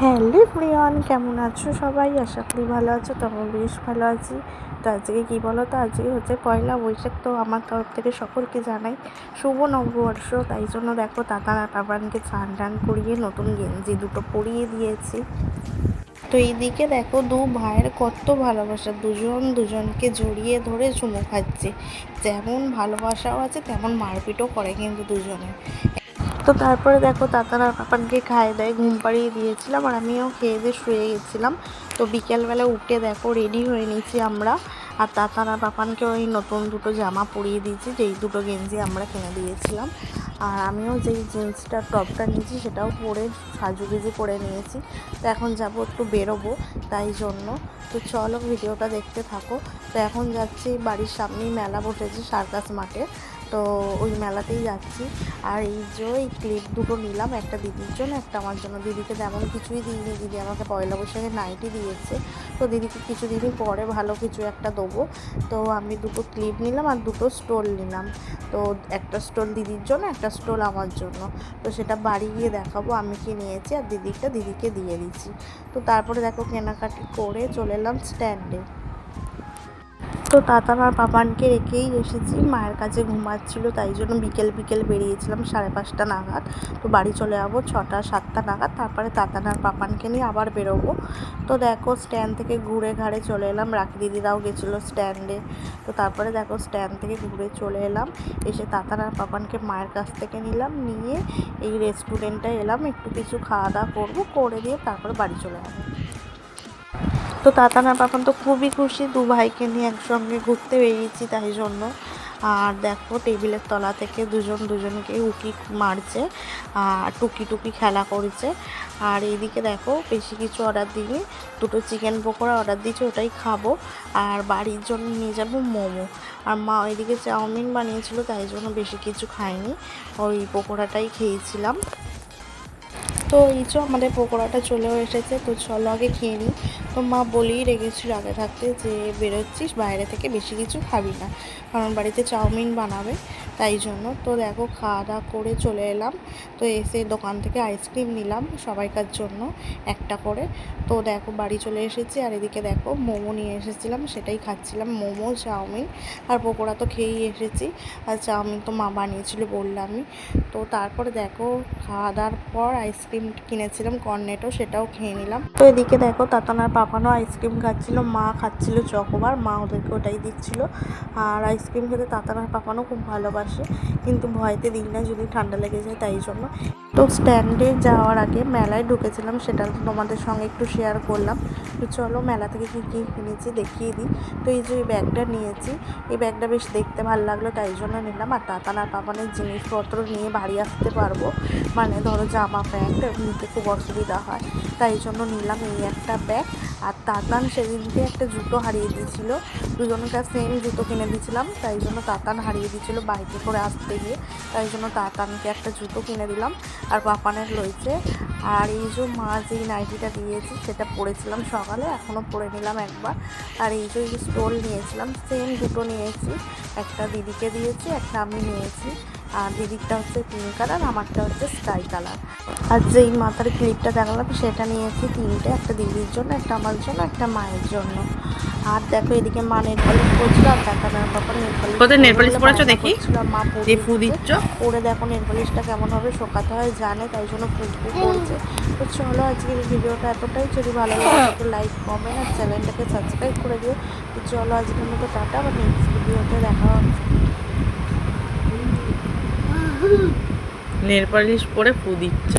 Hello everyone, কেমন আছো সবাই? আশা করি ভালো আছো। তো আমি বেশ ভালো আছি। তো আজকে কী বলো তো, আজকে হচ্ছে পয়লা বৈশাখ। তো আমার তরফ থেকে সকলকে জানাই শুভ নববর্ষ। তাই জন্য দেখো তাতান আর পাপানকে স্নান টান করিয়ে নতুন গেঞ্জি দুটো পরিয়ে দিয়েছি। তো এইদিকে দেখো দু ভাইয়ের কত ভালোবাসা, দুজন দুজনকে জড়িয়ে ধরে চুমু খাচ্ছে। যেমন ভালোবাসাও আছে তেমন মারপিটও করে কিন্তু দুজনে। তো তারপরে দেখো তাতান আর পাপানকে খাইয়ে দেয়, ঘুম পাড়িয়ে দিয়েছিলাম আর আমিও খেয়ে দিয়ে শুয়ে গেছিলাম। তো বিকেলবেলা উঠে দেখো রেডি হয়ে নিয়েছি আমরা, আর তাতান আর পাপানকে ওই নতুন দুটো জামা পরিয়ে দিয়েছি, যেই দুটো গেঞ্জি আমরা কিনে দিয়েছিলাম। আর আমিও যেই জিন্সটা টপটা নিয়েছি সেটাও পরে সাজুগুজু করে নিয়েছি। তো এখন যাবো একটু বেরোবো, তাই জন্য। তো চলো ভিডিওটা দেখতে থাকো। তো এখন যাচ্ছি, বাড়ির সামনেই মেলা বসেছে সার্কাস মাঠে, তো ওই মেলাতেই যাচ্ছি। আর এই যে এই ক্লিপ দুটো নিলাম, একটা দিদির জন্য একটা আমার জন্য। দিদিকে তেমন কিছুই দিইনি, দিদি আমাকে পয়লা বৈশাখে নাইটি দিয়েছে। তো দিদিকে কিছুদিনই পরে ভালো কিছু একটা দেবো। তো আমি দুটো ক্লিপ নিলাম আর দুটো স্টোল নিলাম। তো একটা স্টোল দিদির জন্য, একটা স্টোল আমার জন্য। তো সেটা বাড়ি গিয়ে দেখাবো আমি কি নিয়েছি, আর দিদিকে দিয়ে দিচ্ছি। তো তারপরে দেখো কেনাকাটি করে চলে এলাম স্ট্যান্ডে। তো তাতান আর পাপানকে রেখেই এসেছি, মায়ের কাছে ঘুমাচ্ছিল, তাই জন্য বিকেল বেরিয়েছিলাম 5:30 নাগাদ। তো বাড়ি চলে যাবো 6টা-7টা নাগাদ। তারপরে তাতান আর পাপানকে নিয়ে আবার বেরোবো। তো দেখো স্ট্যান্ড থেকে ঘুরে ঘাড়ে চলে এলাম, রাখি দিদিরাও গেছিলো স্ট্যান্ডে। তো তারপরে দেখো স্ট্যান্ড থেকে ঘুরে চলে এলাম, এসে তাতান আর পাপানকে মায়ের কাছ থেকে নিলাম, নিয়ে এই রেস্টুরেন্টে এলাম, একটু কিছু খাওয়া দাওয়া করবো, করে দিয়ে তারপরে বাড়ি চলে যাবো। তো তাতান আর পাপান তো খুবই খুশি, দু ভাইকে নিয়ে একসঙ্গে ঘুরতে বেরিয়েছি তাই জন্য। আর দেখো টেবিলের তলা থেকে দুজন দুজনকে উকি মারছে আর টুকি খেলা করছে। আর এইদিকে দেখো বেশি কিছু অর্ডার দিইনি, দুটো চিকেন পকোড়া অর্ডার দিয়েছি, ওটাই খাবো। আর বাড়ির জন্য নিয়ে যাব মোমো। আর মা ওইদিকে চাউমিন বানিয়েছিল, তাই জন্য বেশি কিছু খাইনি, ওই পকোড়াটাই খেয়েছিলাম। তো এই যে আমাদের পকোড়াটা চলেও এসেছে, তো চলো আগে খেয়ে নিই। তো মা বলেই রেখেছিল আগে থাকতে যে বেরোচ্ছিস বাইরে থেকে বেশি কিছু খাবি না, কারণ বাড়িতে চাউমিন বানাবে, তাই জন্য। তো দেখো খাওয়া দাওয়া করে চলে এলাম। তো এসে দোকান থেকে আইসক্রিম নিলাম সবাইকার জন্য একটা করে। তো দেখো বাড়ি চলে এসেছি, আর এদিকে দেখো মোমো নিয়ে এসেছিলাম, সেটাই খাচ্ছিলাম। মোমো, চাউমিন আর পকোড়া তো খেয়েই এসেছি, আর চাউমিন তো মা বানিয়েছিল বললামই। তো তারপরে দেখো খাওয়া দাওয়ার পর আইসক্রিম কিনেছিলাম কর্নেটো, সেটাও খেয়ে নিলাম। তো এদিকে দেখো তাতান আর পাপানও আইসক্রিম খাচ্ছিল, মা খাচ্ছিল চকোবার, মা ওদেরকে ওটাই দিচ্ছিল। আর আইসক্রিম খেতে তাতান আর পাপানও খুব ভালোবাসে, কিন্তু ভয়তে দিই না যদি ঠান্ডা লেগে যায়, তাই জন্য। তো স্ট্যান্ডে যাওয়ার আগে মেলায় ঢুকেছিলাম, সেটা তোমাদের সঙ্গে একটু শেয়ার করলাম। তো চলো মেলা থেকে কী কী কিনেছি দেখিয়ে দিই। তো এই যে এই ব্যাগটা নিয়েছি, এই ব্যাগটা বেশ দেখতে ভালো লাগলো, তাই জন্য নিলাম। আর তাতান আর পাপানের জিনিসপত্র নিয়ে বাড়ি আসতে পারবো, মানে ধরো জামা প্যান্ট নিতে খুব অসুবিধা হয়, তাই জন্য নিলাম এই একটা ব্যাগ। আর তাতান সেদিনকে একটা জুতো হারিয়ে দিয়েছিল, দুজনকে সেম জুতো কিনে দিয়েছিলাম, তাই জন্য তাতান হারিয়ে দিয়েছিল বাইকে করে আসতে গিয়ে, তাই জন্য তাতানকে একটা জুতো কিনে দিলাম। আর পাপানের রয়েছে। আর এই যে মা যেই নাইটিটা দিয়েছি সেটা পরেছিলাম সকালে, এখনও পরে নিলাম একবার। আর এই যে স্টোল নিয়েছিলাম, সেম দুটো নিয়েছি, একটা দিদিকে দিয়েছি, একটা আমি নিয়েছি। আর দিদিরটা হচ্ছে পিঙ্ক কালার, আমারটা হচ্ছে স্কাই কালার। আর যেই মাথার ক্লিপটা দেখালাম সেটা নিয়েছি তিনটে, একটা দিদির জন্য, একটা আমার জন্য, একটা মায়ের জন্য। আর দেখো এদিকে মা নেল পালিশ করছিল, আর দেখানোর ব্যাপার নেল পালিশ পরেছো দেখি, মা পরে দেখো নেল পালিশটা কেমন হবে শোকাতে হয় জানে, তাই জন্য ফুটফু করছে। তো চলো আজকের ভিডিওটা এতটাই, যদি ভালো লাগে লাইক কমেন্ট আর চ্যানেলটাকে সাবস্ক্রাইব করে দিও। তো চলো আজকের মতো টাটা, আবার নেক্সট ভিডিওতে দেখা হচ্ছে। নেল পালিশ পরে ফু দিচ্ছে।